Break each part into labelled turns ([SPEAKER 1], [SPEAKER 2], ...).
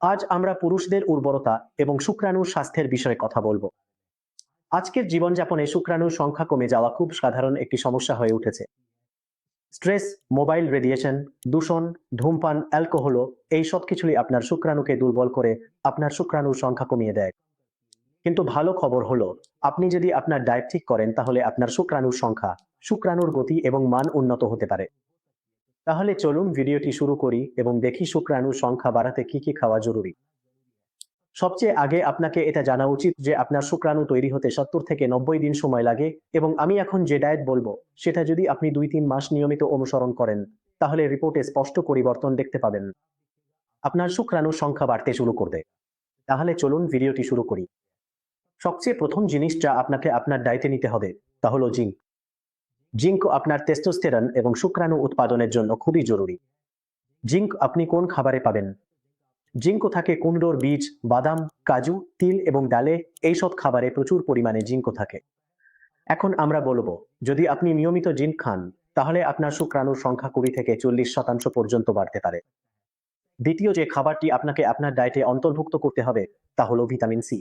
[SPEAKER 1] আজ আমরা পুরুষদের উর্বরতা এবং শুক্রাণুর স্বাস্থ্যের বিষয়ে কথা বলবো। আজকের জীবনযাপনে শুক্রাণুর সংখ্যা কমে যাওয়া খুব সাধারণ একটি সমস্যা হয়ে উঠেছে। স্ট্রেস, মোবাইল রেডিয়েশন, দূষণ, ধূমপান, অ্যালকোহলও এই সব কিছুই আপনার শুক্রাণুকে দুর্বল করে আপনার শুক্রাণুর সংখ্যা কমিয়ে দেয়। কিন্তু ভালো খবর হলো, আপনি যদি আপনার ডায়েট ঠিক করেন তাহলে আপনার শুক্রাণুর সংখ্যা, শুক্রাণুর গতি এবং মান উন্নত হতে পারে। তাহলে চলুন ভিডিওটি শুরু করি এবং দেখি শুক্রাণুর সংখ্যা বাড়াতে কি কি খাওয়া জরুরি। সবচেয়ে আগে আপনাকে এটা জানা উচিত যে আপনার শুক্রাণু তৈরি হতে 70 থেকে 90 দিন সময় লাগে এবং আমি এখন যে ডায়েট বলবো সেটা যদি আপনি 2-3 মাস নিয়মিত অনুসরণ করেন তাহলে রিপোর্টে স্পষ্ট পরিবর্তন দেখতে পাবেন। আপনার শুক্রাণুর সংখ্যা বাড়তে শুরু করবে। তাহলে চলুন ভিডিওটি শুরু করি। সবচেয়ে প্রথম জিনিস যা আপনাকে আপনার ডায়েটে নিতে হবে তা হলো জিঙ্ক। জিঙ্ক আপনার টেস্টোস্টেরন এবং শুক্রাণু উৎপাদনের জন্য খুবই জরুরি। জিঙ্ক আপনি কোন খাবারে পাবেন? জিঙ্ক থাকে কুমড়োর বীজ, বাদাম, কাজু, তিল এবং ডালে। এইসব খাবারে প্রচুর পরিমাণে জিঙ্ক থাকে। এখন আমরা বলবো, যদি আপনি নিয়মিত জিঙ্ক খান তাহলে আপনার শুক্রাণুর সংখ্যা 20 থেকে 40% পর্যন্ত বাড়তে পারে। দ্বিতীয় যে খাবারটি আপনাকে আপনার ডায়েটে অন্তর্ভুক্ত করতে হবে তা হলো ভিটামিন সি।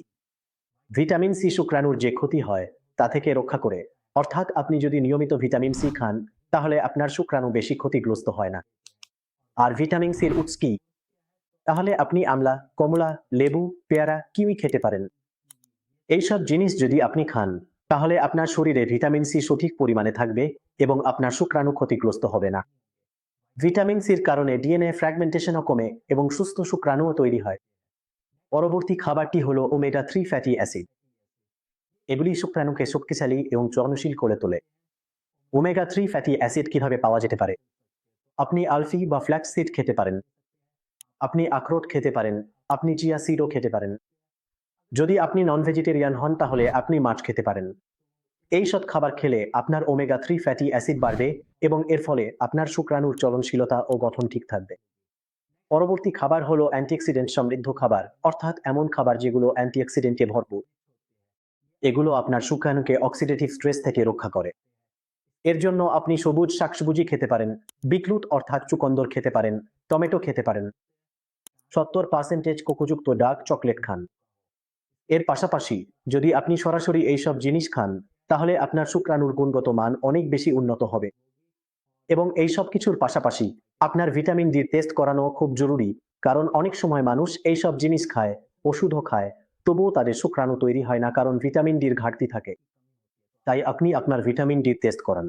[SPEAKER 1] ভিটামিন সি শুক্রাণুর যে ক্ষতি হয় তা থেকে রক্ষা করে। অর্থাৎ আপনি যদি নিয়মিত ভিটামিন সি খান তাহলে আপনার শুক্রাণু বেশি ক্ষতিগ্রস্ত হয় না। আর ভিটামিন সির উৎস কি? তাহলে আপনি আমলা, কমলা, লেবু, পেয়ারা, কিউই খেতে পারেন। এইসব জিনিস যদি আপনি খান তাহলে আপনার শরীরে ভিটামিন সি সঠিক পরিমাণে থাকবে এবং আপনার শুক্রাণু ক্ষতিগ্রস্ত হবে না। ভিটামিন সির কারণে ডিএনএ ফ্র্যাগমেন্টেশনও কমে এবং সুস্থ শুক্রাণুও তৈরি হয়। পরবর্তী খাবারটি হলো ওমেগা 3 ফ্যাটি অ্যাসিড। এগুলি শুক্রাণুকে শক্তিশালী এবং চলনশীল করে তোলে। ওমেগা 3 ফ্যাটি অ্যাসিড কিভাবে পাওয়া যেতে পারে? আপনি আলফি বা ফ্ল্যাক্স সিড খেতে পারেন, আপনি আখরোট খেতে পারেন, আপনি চিয়া সিডও খেতে পারেন। যদি আপনি নন ভেজিটেরিয়ান হন তাহলে আপনি মাছ খেতে পারেন। এই সব খাবার খেলে আপনার ওমেগা 3 ফ্যাটি অ্যাসিড বাড়বে এবং এর ফলে আপনার শুক্রাণুর চলনশীলতা ও গঠন ঠিক থাকবে। পরবর্তী খাবার হলো অ্যান্টিঅক্সিডেন্ট সমৃদ্ধ খাবার, অর্থাৎ এমন খাবার যেগুলো অ্যান্টিঅক্সিডেন্টে ভরপুর। এগুলো আপনার শুক্রাণুকে অক্সিডেটিভ স্ট্রেস থেকে রক্ষা করে। এর জন্য আপনি সবুজ শাকসবজি খেতে পারেন, বিটরুট অর্থাৎ চুকন্দর খেতে পারেন, টমেটো খেতে পারেন। 70% কোকোযুক্ত ডার্ক চকলেট খান। এর পাশাপাশি যদি আপনি সরাসরি এইসব জিনিস খান তাহলে আপনার শুক্রাণুর গুণগত মান অনেক বেশি উন্নত হবে। এবং এই সব কিছুর পাশাপাশি আপনার ভিটামিন ডি টেস্ট করানো খুব জরুরি, কারণ অনেক সময় মানুষ এই সব জিনিস খায়, ওষুধও খায়, তবুও তাদের শুক্রাণু তৈরি হয় না কারণ ভিটামিন ডির ঘাটতি থাকে। তাই আপনি আপনার ভিটামিন ডি টেস্ট করান।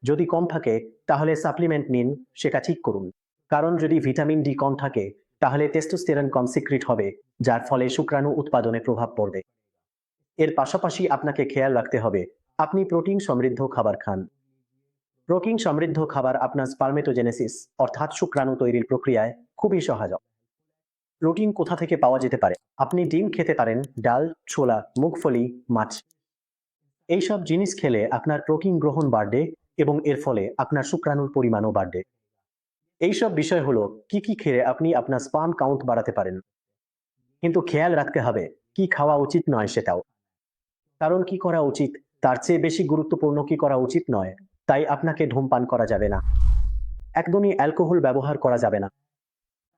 [SPEAKER 1] যদি কম থাকে তাহলে সাপ্লিমেন্ট নিন, সেটা ঠিক করুন। কারণ যদি ভিটামিন ডি কম থাকে তাহলে টেস্টোস্টেরন কম সিক্রিট হবে, যার ফলে শুক্রাণু উৎপাদনে প্রভাব পড়বে। এর পাশাপাশি আপনাকে খেয়াল রাখতে হবে আপনি প্রোটিন সমৃদ্ধ খাবার খান। প্রোটিন সমৃদ্ধ খাবার আপনার স্পারমেটোজেনেসিস অর্থাৎ শুক্রাণু তৈরির প্রক্রিয়ায় খুবই সহায়ক। প্রোটিন কোথা থেকে পাওয়া যেতে পারে? আপনি ডিম খেতে পারেন, ডাল, ছোলা, মুগফলি, মাছ। এইসব জিনিস খেলে আপনার প্রোটিন গ্রহণ বাড়বে এবং এর ফলে আপনার শুক্রাণুর পরিমাণও বাড়বে। এইসব বিষয় হলো কি কি খেলে আপনি আপনার স্পার্ম কাউন্ট বাড়াতে পারেন। কিন্তু খেয়াল রাখতে হবে কি খাওয়া উচিত নয় সেটাও। কারণ কি করা উচিত তার চেয়ে বেশি গুরুত্বপূর্ণ কি করা উচিত নয়। তাই আপনাকে ধূমপান করা যাবে না, একদমই অ্যালকোহল ব্যবহার করা যাবে না,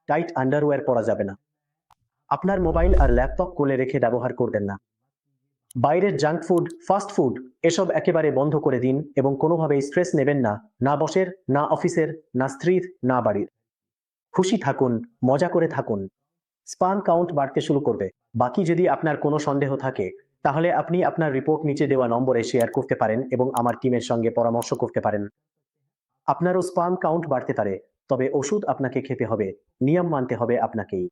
[SPEAKER 1] টাইট আন্ডারওয়্যার পরা যাবে না, আপনার মোবাইল আর ল্যাপটপ কোলে রেখে ব্যবহার করবেন না। বাইরের জাঙ্ক ফুড, ফাস্ট ফুড এসব একেবারে বন্ধ করে দিন এবং কোনোভাবেই স্ট্রেস নেবেন না, না বসের, না অফিসের, না স্ত্রীর, না বাড়ির। খুশি থাকুন, মজা করে থাকুন। স্পার্ম কাউন্ট বাড়তে শুরু করবে। বাকি যদি আপনার কোনো সন্দেহ থাকে তাহলে আপনি আপনার রিপোর্ট নিচে দেওয়া নম্বরে শেয়ার করতে পারেন এবং আমার টিমের সঙ্গে পরামর্শ করতে পারেন। আপনারও স্পার্ম কাউন্ট বাড়তে পারে, তবে ওষুধ আপনাকে খেতে হবে, নিয়ম মানতে হবে আপনাকেই,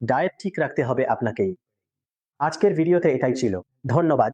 [SPEAKER 1] ডায়েট ঠিক রাখতে হবে আপনাকেই। আজকের ভিডিওতে এটাই ছিল। ধন্যবাদ।